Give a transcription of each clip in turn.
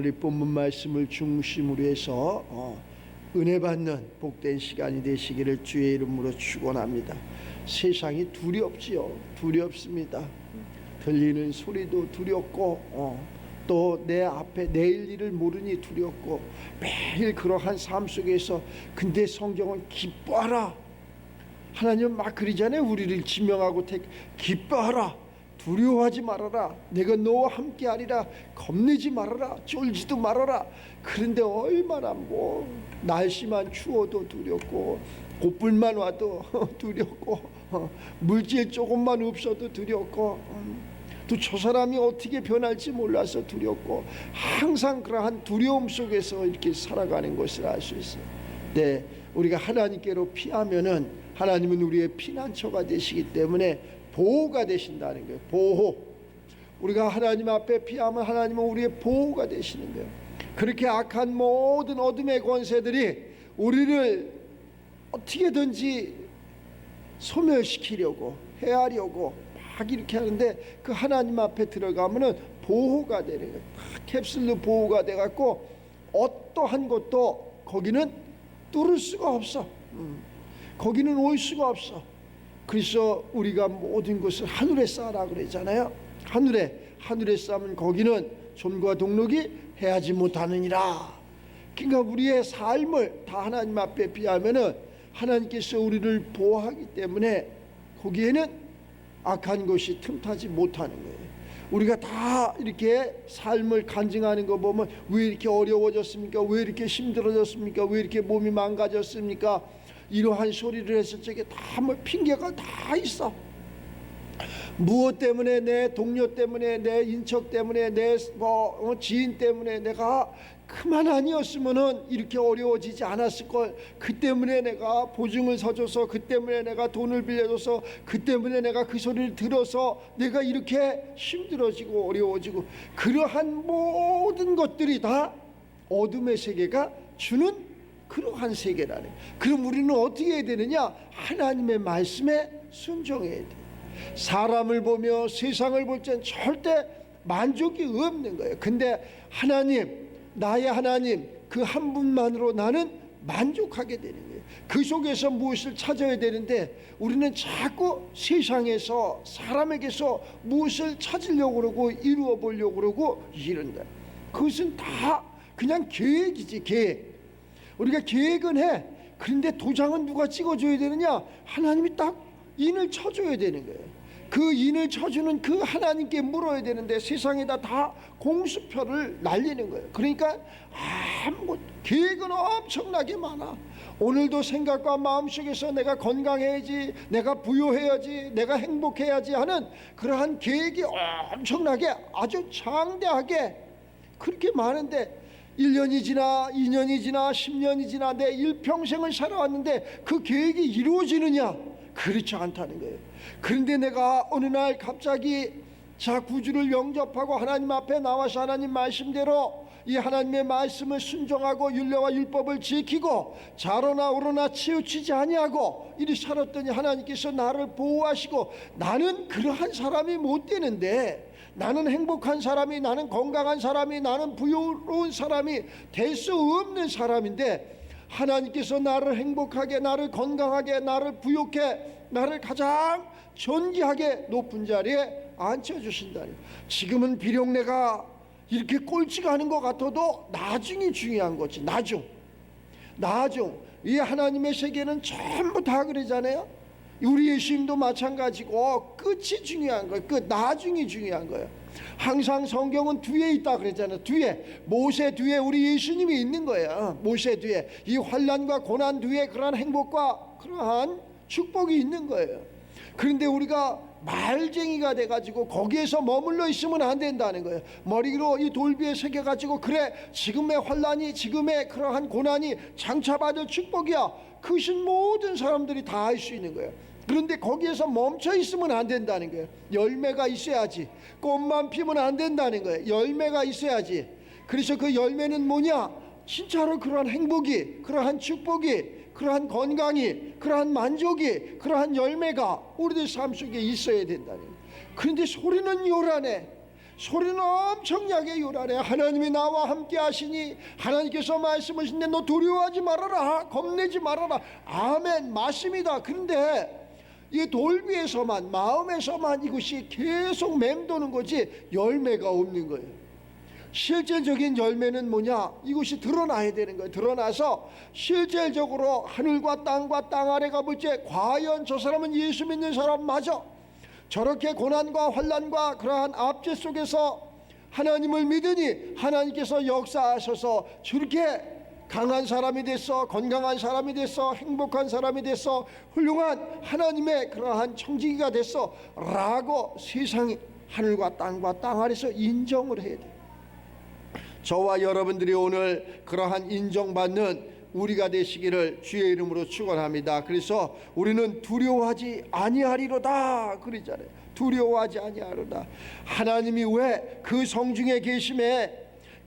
오늘 이 본문 말씀을 중심으로 해서 은혜 받는 복된 시간이 되시기를 주의 이름으로 축원합니다. 세상이 두렵지요. 두렵습니다. 들리는 소리도 두렵고 또 내 앞에 내일 일을 모르니 두렵고 매일 그러한 삶 속에서 근데 성경은 기뻐하라. 하나님은 막 그러잖아요. 우리를 지명하고 기뻐하라. 두려워하지 말아라. 내가 너와 함께하리라. 겁내지 말아라. 쫄지도 말아라. 그런데 얼마나 날씨만 추워도 두렵고 꽃불만 와도 두렵고 물질 조금만 없어도 두렵고 또 저 사람이 어떻게 변할지 몰라서 두렵고 항상 그러한 두려움 속에서 이렇게 살아가는 것을 알 수 있어요. 네, 우리가 하나님께로 피하면은 하나님은 우리의 피난처가 되시기 때문에 보호가 되신다는 거예요. 보호. 우리가 하나님 앞에 피하면 하나님은 우리의 보호가 되시는 거예요. 그렇게 악한 모든 어둠의 권세들이 우리를 어떻게든지 소멸시키려고 해하려고 막 이렇게 하는데 그 하나님 앞에 들어가면은 보호가 되는 거예요. 캡슐로 보호가 돼갖고 어떠한 것도 거기는 뚫을 수가 없어. 거기는 올 수가 없어. 그래서 우리가 모든 것을 하늘에 쌓으라 그랬잖아요. 하늘에 쌓으면 거기는 손과 동록이 해하지 못하느니라. 그러니까 우리의 삶을 다 하나님 앞에 비하면은 하나님께서 우리를 보호하기 때문에 거기에는 악한 것이 틈타지 못하는 거예요. 우리가 다 이렇게 삶을 간증하는 거 보면 왜 이렇게 어려워졌습니까? 왜 이렇게 힘들어졌습니까? 왜 이렇게 몸이 망가졌습니까? 이러한 소리를 했을 적에 다 핑계가 다 있어. 무엇 때문에, 내 동료 때문에, 내 인척 때문에, 내 지인 때문에 내가 그만 아니었으면은 이렇게 어려워지지 않았을 걸. 그 때문에 내가 보증을 서줘서, 그 때문에 내가 돈을 빌려줘서, 그 때문에 내가 그 소리를 들어서 내가 이렇게 힘들어지고 어려워지고, 그러한 모든 것들이 다 어둠의 세계가 주는 그러한 세계라네. 그럼 우리는 어떻게 해야 되느냐? 하나님의 말씀에 순종해야 돼. 사람을 보며 세상을 볼 땐 절대 만족이 없는 거예요. 근데 하나님, 나의 하나님, 그 한 분만으로 나는 만족하게 되는 거예요. 그 속에서 무엇을 찾아야 되는데 우리는 자꾸 세상에서 사람에게서 무엇을 찾으려고 그러고 이루어 보려고 그러고 이런다. 그것은 다 그냥 계획이지, 계획. 우리가 계획은 해. 그런데 도장은 누가 찍어줘야 되느냐? 하나님이 딱 인을 쳐줘야 되는 거예요. 그 인을 쳐주는 그 하나님께 물어야 되는데 세상에다 다 공수표를 날리는 거예요. 그러니까 계획은 엄청나게 많아. 오늘도 생각과 마음속에서 내가 건강해야지, 내가 부유해야지, 내가 행복해야지 하는 그러한 계획이 엄청나게 아주 장대하게 그렇게 많은데 1년이 지나 2년이 지나 10년이 지나 내 일평생을 살아왔는데 그 계획이 이루어지느냐? 그렇지 않다는 거예요. 그런데 내가 어느 날 갑자기 구주를 영접하고 하나님 앞에 나와서 하나님 말씀대로 이 하나님의 말씀을 순종하고 율례와 율법을 지키고 자로나 오로나 치우치지 아니하고 이리 살았더니 하나님께서 나를 보호하시고 나는 그러한 사람이 못 되는데, 나는 행복한 사람이, 나는 건강한 사람이, 나는 부유로운 사람이 될 수 없는 사람인데 하나님께서 나를 행복하게, 나를 건강하게, 나를 부유하게, 나를 가장 존귀하게 높은 자리에 앉혀주신다니. 지금은 비록 내가 이렇게 꼴찌가 하는 것 같아도 나중이 중요한 거지. 나중. 이 하나님의 세계는 전부 다 그러잖아요. 우리 예수님도 마찬가지고 끝이 중요한 거예요. 나중이 중요한 거예요. 항상 성경은 뒤에 있다 그랬잖아요. 뒤에, 모세 뒤에 우리 예수님이 있는 거예요. 모세 뒤에 이 환난과 고난 뒤에 그러한 행복과 그러한 축복이 있는 거예요. 그런데 우리가 말쟁이가 돼가지고 거기에서 머물러 있으면 안 된다는 거예요. 머리로 이 돌비에 새겨가지고 그래, 지금의 환난이, 지금의 그러한 고난이 장차받을 축복이야, 그것은 모든 사람들이 다 알 수 있는 거예요. 그런데 거기에서 멈춰 있으면 안 된다는 거예요. 열매가 있어야지. 꽃만 피면 안 된다는 거예요. 열매가 있어야지. 그래서 그 열매는 뭐냐? 진짜로 그러한 행복이, 그러한 축복이, 그러한 건강이, 그러한 만족이, 그러한 열매가 우리들 삶 속에 있어야 된다는 거예요. 그런데 소리는 요란해. 소리는 엄청나게 요란해. 하나님이 나와 함께 하시니 하나님께서 말씀하신데 너 두려워하지 말아라, 겁내지 말아라. 아멘, 맞습니다. 그런데 이 돌비에서만, 마음에서만 이것이 계속 맴도는 거지 열매가 없는 거예요. 실제적인 열매는 뭐냐? 이것이 드러나야 되는 거예요. 드러나서 실질적으로 하늘과 땅 아래가 볼때 과연 저 사람은 예수 믿는 사람 맞아? 저렇게 고난과 환난과 그러한 압제 속에서 하나님을 믿으니 하나님께서 역사하셔서 저렇게 강한 사람이 됐어, 건강한 사람이 됐어, 행복한 사람이 됐어, 훌륭한 하나님의 그러한 청지기가 됐어 라고 세상이 하늘과 땅 아래서 인정을 해야 돼. 저와 여러분들이 오늘 그러한 인정받는 우리가 되시기를 주의 이름으로 축원합니다. 그래서 우리는 두려워하지 아니하리로다 그러잖아요. 두려워하지 아니하리로다. 하나님이 왜 그 성중에 계심에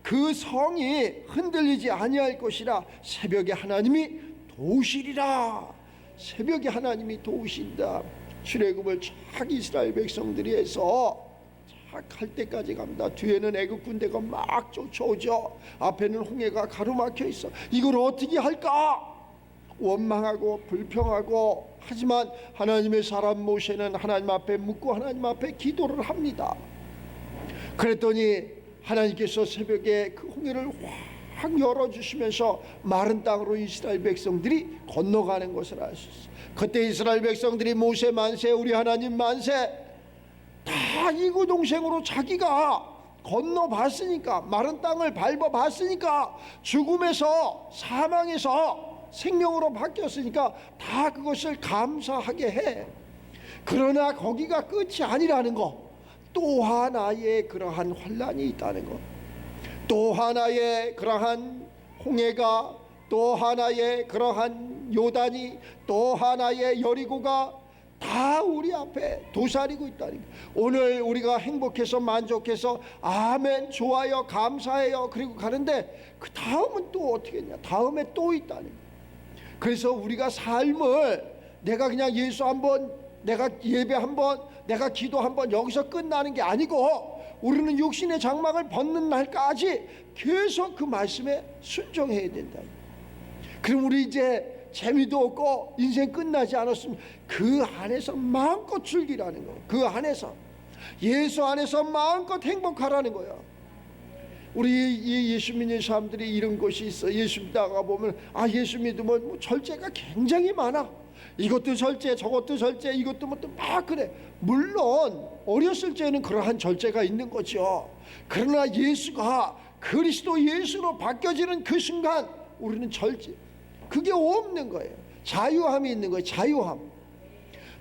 그 성이 흔들리지 아니할 것이라. 새벽에 하나님이 도우시리라. 새벽에 하나님이 도우신다. 출애굽을 쫙 이스라엘 백성들이 해서 갈 때까지 갑니다. 뒤에는 애굽 군대가 막 쫓아오죠. 앞에는 홍해가 가로막혀 있어. 이걸 어떻게 할까? 원망하고 불평하고, 하지만 하나님의 사람 모세는 하나님 앞에 묻고 하나님 앞에 기도를 합니다. 그랬더니 하나님께서 새벽에 그 홍해를 확 열어주시면서 마른 땅으로 이스라엘 백성들이 건너가는 것을 알 수 있어요. 그때 이스라엘 백성들이 모세 만세, 우리 하나님 만세, 다 이구동성으로 자기가 건너봤으니까, 마른 땅을 밟아봤으니까, 죽음에서 사망에서 생명으로 바뀌었으니까 다 그것을 감사하게 해. 그러나 거기가 끝이 아니라는 거, 또 하나의 그러한 환난이 있다는 것, 또 하나의 그러한 홍해가, 또 하나의 그러한 요단이, 또 하나의 여리고가 다 우리 앞에 도사리고 있다는 거예요. 오늘 우리가 행복해서 만족해서 아멘 좋아요 감사해요 그리고 가는데 그 다음은 또 어떻게 했냐? 다음에 또 있다는 거예요. 그래서 우리가 삶을 내가 그냥 예수 한번, 내가 예배 한번, 내가 기도 한번 여기서 끝나는 게 아니고 우리는 육신의 장막을 벗는 날까지 계속 그 말씀에 순종해야 된다. 그럼 우리 이제 재미도 없고 인생 끝나지 않았으면 그 안에서 마음껏 즐기라는 거예요. 그 안에서 예수 안에서 마음껏 행복하라는 거예요. 우리 예수 믿는 사람들이 이런 것이 있어. 예수 믿다가 보면 예수 믿으면 뭐 절제가 굉장히 많아. 이것도 절제, 저것도 절제, 이것도 뭐 또 막 그래. 물론 어렸을 때는 그러한 절제가 있는 거죠. 그러나 예수가 그리스도 예수로 바뀌어지는 그 순간 우리는 절제, 그게 없는 거예요. 자유함이 있는 거예요. 자유함.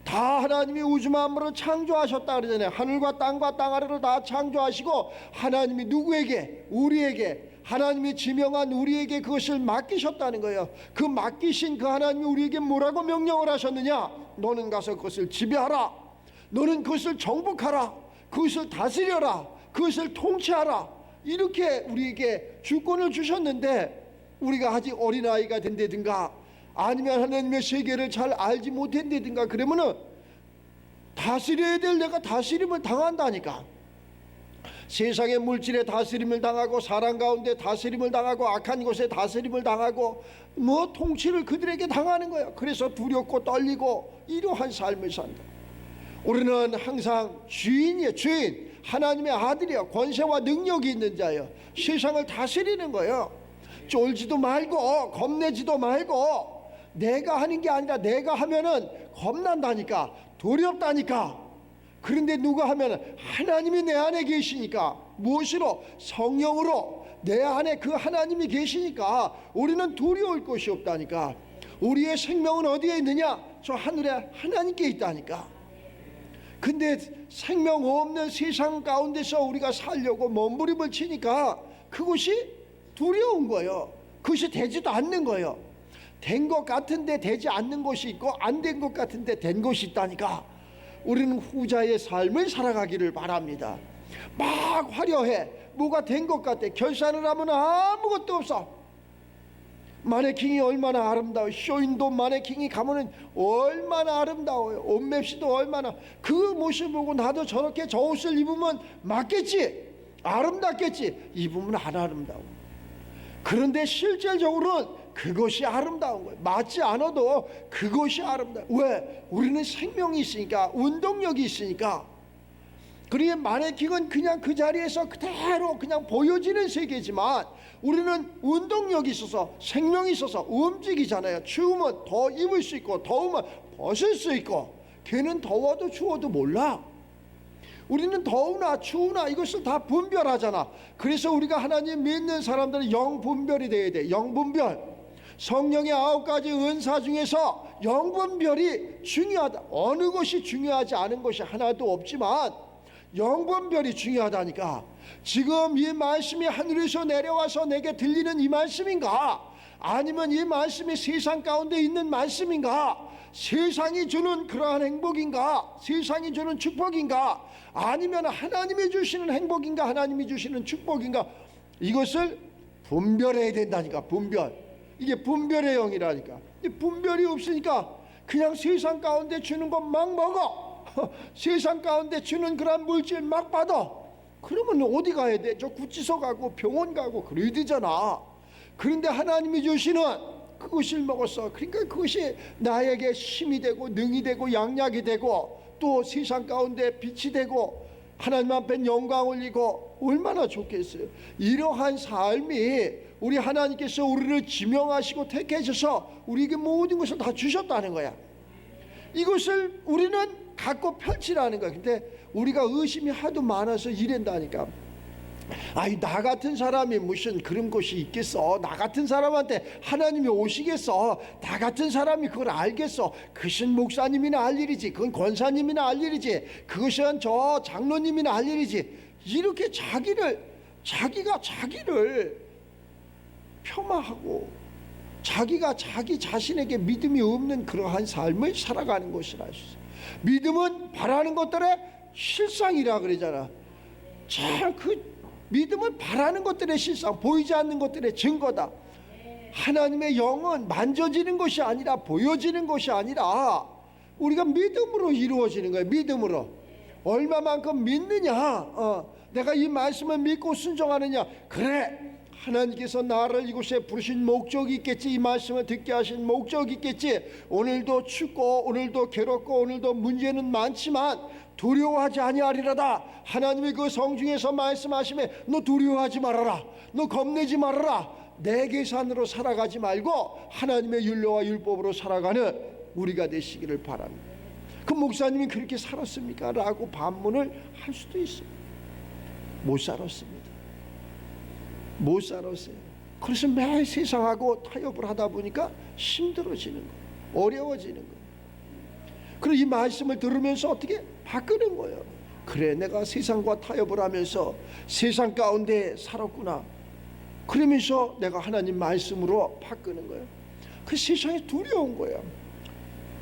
다 하나님이 우주 만물을 창조하셨다 그러잖아요. 하늘과 땅 아래를 다 창조하시고 하나님이 누구에게? 우리에게, 하나님이 지명한 우리에게 그것을 맡기셨다는 거예요. 그 맡기신 그 하나님이 우리에게 뭐라고 명령을 하셨느냐? 너는 가서 그것을 지배하라. 너는 그것을 정복하라. 그것을 다스려라. 그것을 통치하라. 이렇게 우리에게 주권을 주셨는데 우리가 아직 어린아이가 된다든가 아니면 하나님의 세계를 잘 알지 못한다든가 그러면은 다스려야 될 내가 다스림을 당한다니까. 세상의 물질에 다스림을 당하고 사람 가운데 다스림을 당하고 악한 곳에 다스림을 당하고 뭐 통치를 그들에게 당하는 거야. 그래서 두렵고 떨리고 이러한 삶을 산다. 우리는 항상 주인이에요. 주인, 하나님의 아들이에요. 권세와 능력이 있는 자예요. 세상을 다스리는 거예요. 쫄지도 말고 겁내지도 말고, 내가 하는 게 아니라 내가 하면은 겁난다니까, 두렵다니까. 그런데 누가 하면은 하나님이 내 안에 계시니까, 무엇으로? 성령으로 내 안에 그 하나님이 계시니까 우리는 두려울 것이 없다니까. 우리의 생명은 어디에 있느냐? 저 하늘에 하나님께 있다니까. 근데 생명 없는 세상 가운데서 우리가 살려고 몸부림을 치니까 그것이 두려운 거예요. 그것이 되지도 않는 거예요. 된 것 같은데 되지 않는 것이 있고 안 된 것 같은데 된 것이 있다니까. 우리는 후자의 삶을 살아가기를 바랍니다. 막 화려해. 뭐가 된 것 같아. 결산을 하면 아무것도 없어. 마네킹이 얼마나 아름다워. 쇼윈도 마네킹이 가면은 얼마나 아름다워요. 옷맵시도 얼마나. 그 모습 보고 나도 저렇게 저 옷을 입으면 맞겠지, 아름답겠지. 입으면 안 아름다워. 그런데 실질적으로는 그것이 아름다운 거예요. 맞지 않아도 그것이 아름다워. 왜? 우리는 생명이 있으니까, 운동력이 있으니까. 그러니 마네킹은 그냥 그 자리에서 그대로 그냥 보여지는 세계지만, 우리는 운동력이 있어서, 생명이 있어서 움직이잖아요. 추우면 더 입을 수 있고, 더우면 벗을 수 있고. 걔는 더워도 추워도 몰라. 우리는 더우나 추우나 이것을 다 분별하잖아. 그래서 우리가 하나님 믿는 사람들은 영분별이 돼야 돼. 영분별. 성령의 9가지 은사 중에서 영분별이 중요하다. 어느 것이 중요하지 않은 것이 하나도 없지만 영분별이 중요하다니까. 지금 이 말씀이 하늘에서 내려와서 내게 들리는 이 말씀인가? 아니면 이 말씀이 세상 가운데 있는 말씀인가? 세상이 주는 그러한 행복인가? 세상이 주는 축복인가? 아니면 하나님이 주시는 행복인가? 하나님이 주시는 축복인가? 이것을 분별해야 된다니까. 분별. 이게 분별의 영이라니까. 분별이 없으니까 그냥 세상 가운데 주는 것 막 먹어. 세상 가운데 주는 그런 물질 막 받아. 그러면 어디 가야 돼? 저 구치소 가고 병원 가고 그래야 되잖아. 그런데 하나님이 주시는 그것을 먹었어. 그러니까 그것이 나에게 힘이 되고 능이 되고 양약이 되고 또 세상 가운데 빛이 되고 하나님 앞에 영광 올리고 얼마나 좋겠어요. 이러한 삶이 우리 하나님께서 우리를 지명하시고 택하셔서 우리에게 모든 것을 다 주셨다는 거야. 이것을 우리는 갖고 펼치라는 거야. 근데 우리가 의심이 하도 많아서 이런다니까. 아이, 나 같은 사람이 무슨 그런 것이 있겠어? 나 같은 사람한테 하나님이 오시겠어? 나 같은 사람이 그걸 알겠어? 그것은 목사님이나 알 일이지, 그건 권사님이나 알 일이지, 그것은 저 장로님이나 알 일이지. 이렇게 자기가 자기를 폄하하고 자기가 자기 자신에게 믿음이 없는 그러한 삶을 살아가는 것이라 했어요. 믿음은 바라는 것들의 실상이라 그러잖아. 참, 그 믿음은 바라는 것들의 실상, 보이지 않는 것들의 증거다. 하나님의 영은 만져지는 것이 아니라 보여지는 것이 아니라 우리가 믿음으로 이루어지는 거예요. 믿음으로. 얼마만큼 믿느냐, 내가 이 말씀을 믿고 순종하느냐. 그래, 하나님께서 나를 이곳에 부르신 목적이 있겠지. 이 말씀을 듣게 하신 목적이 있겠지. 오늘도 춥고 오늘도 괴롭고 오늘도 문제는 많지만 두려워하지 아니하리라다. 하나님이 그 성중에서 말씀하시면 너 두려워하지 말아라, 너 겁내지 말아라. 내 계산으로 살아가지 말고 하나님의 율례와 율법으로 살아가는 우리가 되시기를 바랍니다. 그 목사님이 그렇게 살았습니까? 라고 반문을 할 수도 있어요. 못 살았습니다. 못 살았어요. 그래서 매일 세상하고 타협을 하다 보니까 힘들어지는 거예요. 어려워지는 거예요. 그리고 이 말씀을 들으면서 어떻게 바꾸는 거예요. 그래, 내가 세상과 타협을 하면서 세상 가운데 살았구나. 그러면서 내가 하나님 말씀으로 바꾸는 거예요. 그 세상이 두려운 거예요.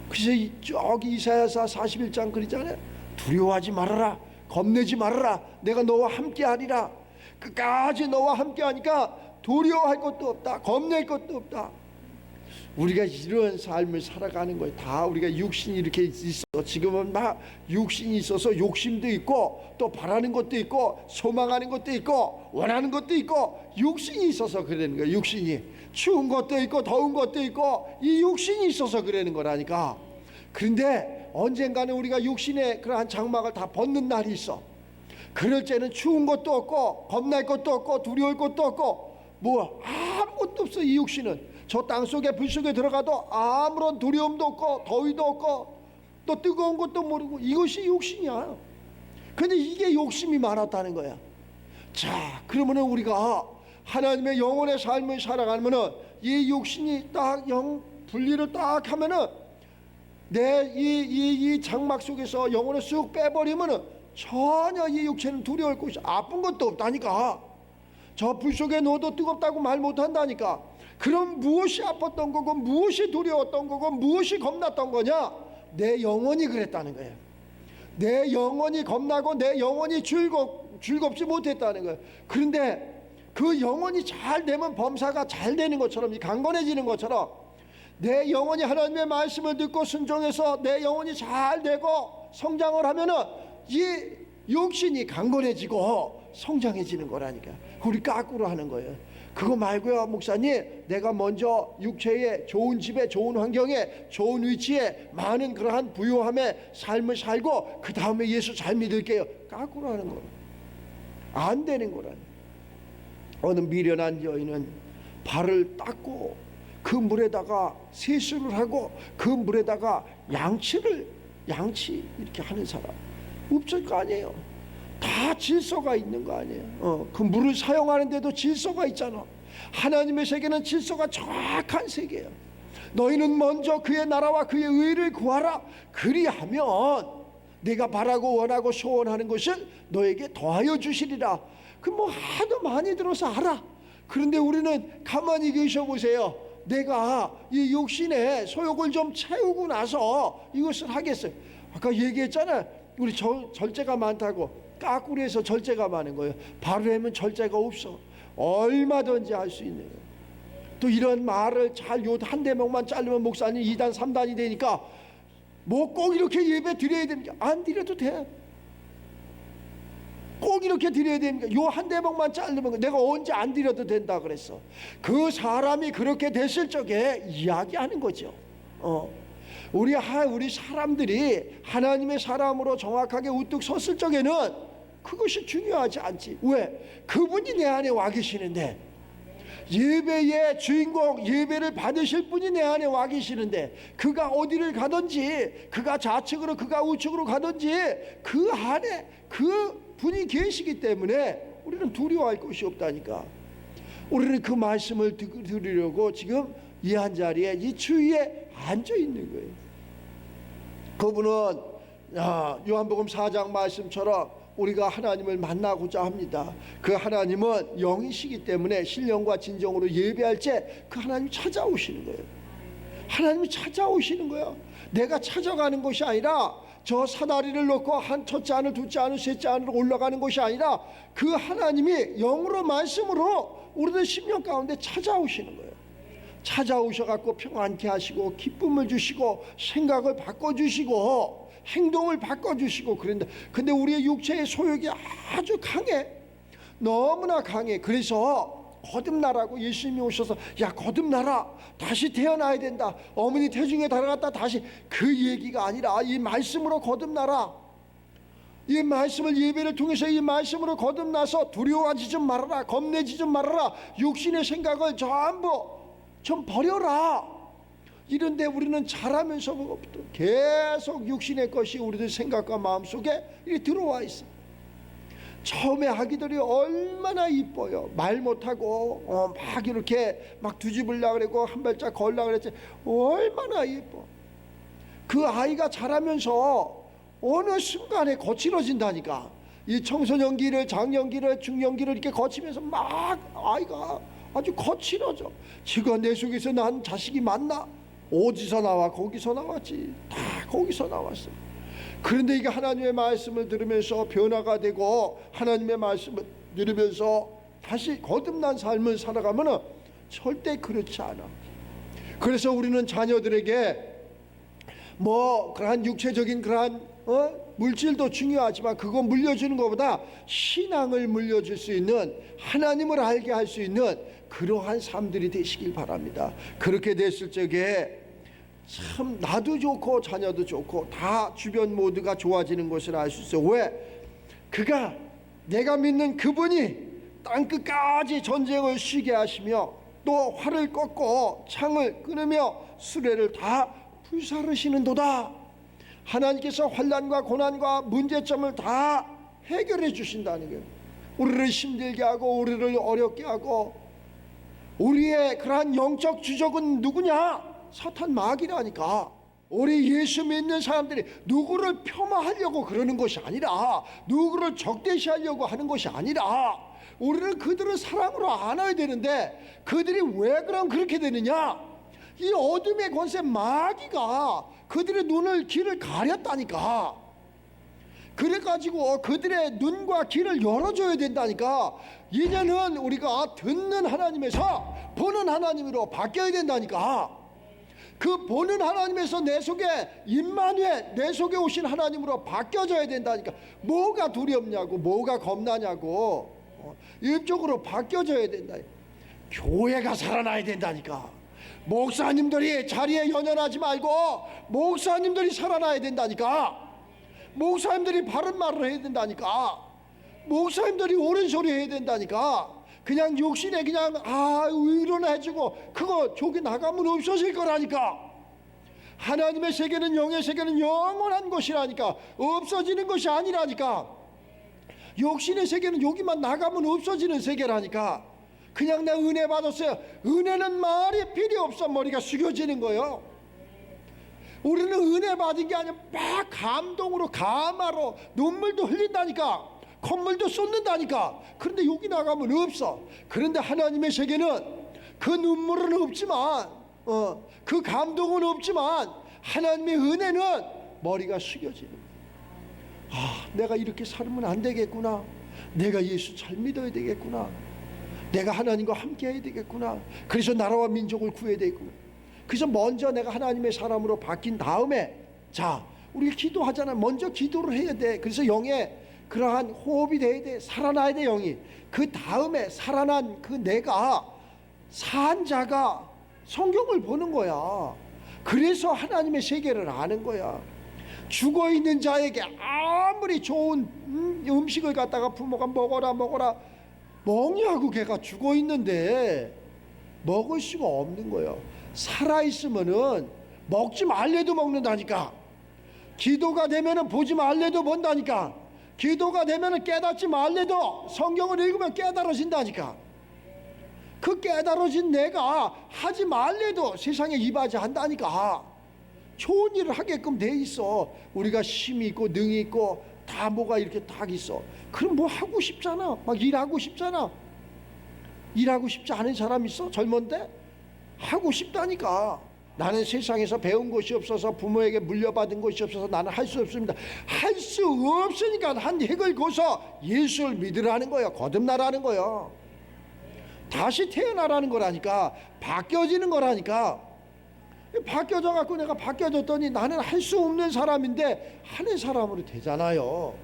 그래서 저기 이사야서 41장 그러잖아요. 두려워하지 말아라, 겁내지 말아라, 내가 너와 함께 하리라. 끝까지 너와 함께 하니까 두려워할 것도 없다, 겁낼 것도 없다. 우리가 이런 삶을 살아가는 거예요. 다 우리가 육신이 이렇게 있어. 지금은 막 육신이 있어서 욕심도 있고 또 바라는 것도 있고 소망하는 것도 있고 원하는 것도 있고 육신이 있어서 그러는 거예요. 육신이 추운 것도 있고 더운 것도 있고 이 육신이 있어서 그러는 거라니까. 그런데 언젠가는 우리가 육신의 그러한 장막을 다 벗는 날이 있어. 그럴 때는 추운 것도 없고 겁날 것도 없고 두려울 것도 없고 뭐 아무것도 없어. 이 육신은 저 땅속에 불속에 들어가도 아무런 두려움도 없고 더위도 없고 또 뜨거운 것도 모르고 이것이 욕심이야. 근데 이게 욕심이 많았다는 거야. 자, 그러면은 우리가 하나님의 영혼의 삶을 살아가면은 이 욕심이 딱 분리를 딱 하면은 내 이 장막 속에서 영혼을 쑥 빼버리면은 전혀 이 육체는 두려울 것이 아픈 것도 없다니까. 저 불 속에 넣어도 뜨겁다고 말 못한다니까. 그럼 무엇이 아팠던 거고 무엇이 두려웠던 거고 무엇이 겁났던 거냐? 내 영혼이 그랬다는 거예요. 내 영혼이 겁나고 내 영혼이 즐겁지 못했다는 거예요. 그런데 그 영혼이 잘 되면 범사가 잘 되는 것처럼, 강건해지는 것처럼, 내 영혼이 하나님의 말씀을 듣고 순종해서 내 영혼이 잘 되고 성장을 하면은 이 육신이 강건해지고 성장해지는 거라니까. 우리 까꾸로 하는 거예요. 그거 말고요, 목사님, 내가 먼저 육체에 좋은 집에 좋은 환경에 좋은 위치에 많은 그러한 부유함의 삶을 살고 그 다음에 예수 잘 믿을게요. 까꾸로 하는 거예요. 안 되는 거라니. 어느 미련한 여인은 발을 닦고 그 물에다가 세수를 하고 그 물에다가 양치 이렇게 하는 사람 없을 거 아니에요. 다 질서가 있는 거 아니에요. 그 물을 사용하는데도 질서가 있잖아. 하나님의 세계는 질서가 정확한 세계예요. 너희는 먼저 그의 나라와 그의 의를 구하라. 그리하면 내가 바라고 원하고 소원하는 것을 너에게 더하여 주시리라. 그 뭐 하도 많이 들어서 알아. 그런데 우리는 가만히 계셔 보세요. 내가 이 육신의 소욕을 좀 채우고 나서 이것을 하겠어요. 아까 얘기했잖아요. 우리 절제가 많다고. 까꾸리에서 절제가 많은 거예요. 바로 하면 절제가 없어. 얼마든지 할 수 있는 거예요. 또 이런 말을 잘 요 한 대목만 자르면 목사님 2단 3단이 되니까 뭐 꼭 이렇게 예배 드려야 됩니까? 안 드려도 돼. 꼭 이렇게 드려야 됩니까? 요 한 대목만 자르면 내가 언제 안 드려도 된다 그랬어. 그 사람이 그렇게 됐을 적에 이야기하는 거죠. 우리 사람들이 하나님의 사람으로 정확하게 우뚝 섰을 적에는 그것이 중요하지 않지. 왜? 그분이 내 안에 와 계시는데, 예배의 주인공, 예배를 받으실 분이 내 안에 와 계시는데, 그가 어디를 가든지, 그가 좌측으로 그가 우측으로 가든지 그 안에 그 분이 계시기 때문에 우리는 두려워할 것이 없다니까. 우리는 그 말씀을 들으려고 지금 이 한 자리에 이 주위에 앉아 있는 거예요. 그분은 요한복음 4장 말씀처럼 우리가 하나님을 만나고자 합니다. 그 하나님은 영이시기 때문에 신령과 진정으로 예배할 때 그 하나님이 찾아오시는 거예요. 하나님이 찾아오시는 거예요. 내가 찾아가는 것이 아니라 저 사다리를 놓고 한 첫째 안을 둘째 안을 셋째 안으로 올라가는 것이 아니라 그 하나님이 영으로 말씀으로 우리들 심령 가운데 찾아오시는 거예요. 찾아오셔갖고 평안케 하시고 기쁨을 주시고 생각을 바꿔주시고 행동을 바꿔주시고 그런데 근데 우리의 육체의 소욕이 아주 강해. 너무나 강해. 그래서 거듭나라고 예수님이 오셔서 야 거듭나라. 다시 태어나야 된다. 어머니 태중에 달아갔다 다시 그 얘기가 아니라 이 말씀으로 거듭나라. 이 말씀을 예배를 통해서 이 말씀으로 거듭나서 두려워하지 좀 말아라. 겁내지 좀 말아라. 육신의 생각을 전부 좀 버려라. 이런데 우리는 자라면서부터 계속 육신의 것이 우리들 생각과 마음속에 이렇게 들어와 있어. 처음에 아기들이 얼마나 이뻐요. 말 못하고 막 이렇게 막 뒤집으려고 그러고 한 발짝 걸려고 그랬지. 얼마나 이뻐. 그 아이가 자라면서 어느 순간에 거칠어진다니까. 이 청소년기를 장년기를 중년기를 이렇게 거치면서 막 아이가 아주 거칠어져. 지금 내 속에서 난 자식이 맞나? 어디서 나와? 거기서 나왔지. 다 거기서 나왔어. 그런데 이게 하나님의 말씀을 들으면서 변화가 되고 하나님의 말씀을 들으면서 다시 거듭난 삶을 살아가면은 절대 그렇지 않아. 그래서 우리는 자녀들에게 뭐 그러한 육체적인 그러한 물질도 중요하지만 그거 물려주는 것보다 신앙을 물려줄 수 있는 하나님을 알게 할 수 있는 그러한 삶들이 되시길 바랍니다. 그렇게 됐을 적에 참 나도 좋고 자녀도 좋고 다 주변 모두가 좋아지는 것을 알 수 있어요. 왜? 그가 내가 믿는 그분이 땅끝까지 전쟁을 쉬게 하시며 또 활을 꺾고 창을 끊으며 수레를 다 불사르시는도다. 하나님께서 환난과 고난과 문제점을 다 해결해 주신다는 거예요. 우리를 힘들게 하고 우리를 어렵게 하고 우리의 그러한 영적 주적은 누구냐? 사탄 마귀라니까. 우리 예수 믿는 사람들이 누구를 폄하하려고 그러는 것이 아니라 누구를 적대시하려고 하는 것이 아니라 우리는 그들을 사랑으로 안아야 되는데 그들이 왜 그럼 그렇게 되느냐? 이 어둠의 권세 마귀가 그들의 눈을 길을 가렸다니까. 그래가지고 그들의 눈과 귀를 열어줘야 된다니까. 이제는 우리가 듣는 하나님에서 보는 하나님으로 바뀌어야 된다니까. 그 보는 하나님에서 내 속에 임마누엘, 내 속에 오신 하나님으로 바뀌어져야 된다니까. 뭐가 두렵냐고, 뭐가 겁나냐고. 이쪽으로 바뀌어져야 된다. 교회가 살아나야 된다니까. 목사님들이 자리에 연연하지 말고 목사님들이 살아나야 된다니까. 목사님들이 바른 말을 해야 된다니까. 목사님들이 옳은 소리 해야 된다니까. 그냥 욕심에 그냥 위로나 해주고 그거 저기 나가면 없어질 거라니까. 하나님의 세계는, 영의 세계는 영원한 것이라니까. 없어지는 것이 아니라니까. 욕심의 세계는 여기만 나가면 없어지는 세계라니까. 그냥 내 은혜 받았어요. 은혜는 말이 필요 없어. 머리가 숙여지는 거예요. 우리는 은혜 받은 게 아니라 막 감동으로, 감화로 눈물도 흘린다니까. 콧물도 쏟는다니까. 그런데 여기 나가면 없어. 그런데 하나님의 세계는 그 눈물은 없지만, 그 감동은 없지만 하나님의 은혜는 머리가 숙여지는 거야. 내가 이렇게 살면 안 되겠구나. 내가 예수 잘 믿어야 되겠구나. 내가 하나님과 함께 해야 되겠구나. 그래서 나라와 민족을 구해야 되겠구나. 그래서 먼저 내가 하나님의 사람으로 바뀐 다음에, 자, 우리 기도하잖아. 먼저 기도를 해야 돼. 그래서 영에 그러한 호흡이 돼야 돼. 살아나야 돼, 영이. 그 다음에 살아난 그 내가, 산 자가 성경을 보는 거야. 그래서 하나님의 세계를 아는 거야. 죽어있는 자에게 아무리 좋은 음식을 갖다가 부모가 먹어라 먹냐고. 걔가 죽어있는데 먹을 수가 없는 거예요. 살아있으면은 먹지 말래도 먹는다니까. 기도가 되면은 보지 말래도 본다니까. 기도가 되면은 깨닫지 말래도 성경을 읽으면 깨달아진다니까. 그 깨달아진 내가 하지 말래도 세상에 이바지 한다니까. 좋은 일을 하게끔 돼 있어. 우리가 힘이 있고 능이 있고 다 뭐가 이렇게 딱 있어. 그럼 뭐 하고 싶잖아. 막 일하고 싶잖아. 일하고 싶지 않은 사람 있어? 젊은데? 하고 싶다니까. 나는 세상에서 배운 것이 없어서, 부모에게 물려받은 것이 없어서 나는 할 수 없습니다. 할 수 없으니까 한 획을 그어서 예수를 믿으라는 거야. 거듭나라는 거야. 다시 태어나라는 거라니까. 바뀌어지는 거라니까. 바뀌어져 갖고 내가 바뀌어졌더니 나는 할 수 없는 사람인데 하는 사람으로 되잖아요.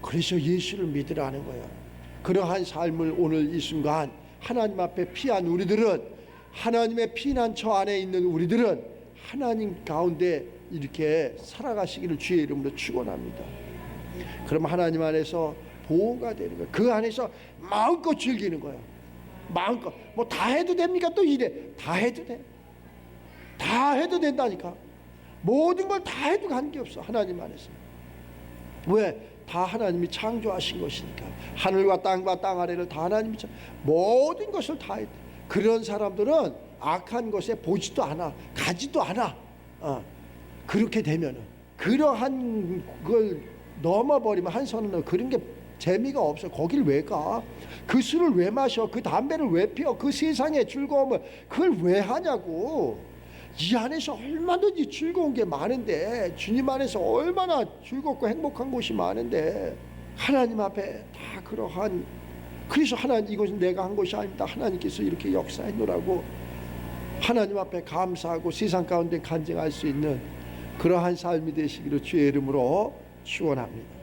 그래서 예수를 믿으라는 거야. 그러한 삶을 오늘 이 순간 하나님 앞에 피한 우리들은, 하나님의 피난처 안에 있는 우리들은 하나님 가운데 이렇게 살아가시기를 주의 이름으로 축원합니다. 그럼 하나님 안에서 보호가 되는 거야. 그 안에서 마음껏 즐기는 거야. 마음껏. 뭐 다 해도 됩니까? 또 이래. 다 해도 돼. 다 해도 된다니까. 모든 걸 다 해도 관계없어. 하나님 안에서. 왜? 다 하나님이 창조하신 것이니까. 하늘과 땅과 땅 아래를 다 하나님이 모든 것을 다 해. 그런 사람들은 악한 것에 보지도 않아, 가지도 않아. 그렇게 되면은, 그러한 걸 넘어버리면, 한 선은 그런 게 재미가 없어. 거길 왜 가? 그 술을 왜 마셔? 그 담배를 왜 피워? 그 세상의 즐거움을 그걸 왜 하냐고. 이 안에서 얼마든지 즐거운 게 많은데, 주님 안에서 얼마나 즐겁고 행복한 곳이 많은데, 하나님 앞에 다 그러한, 그래서 하나님, 이것은 내가 한 것이 아닙니다. 하나님께서 이렇게 역사했노라고 하나님 앞에 감사하고 세상 가운데 간증할 수 있는 그러한 삶이 되시기를 주의 이름으로 축원합니다.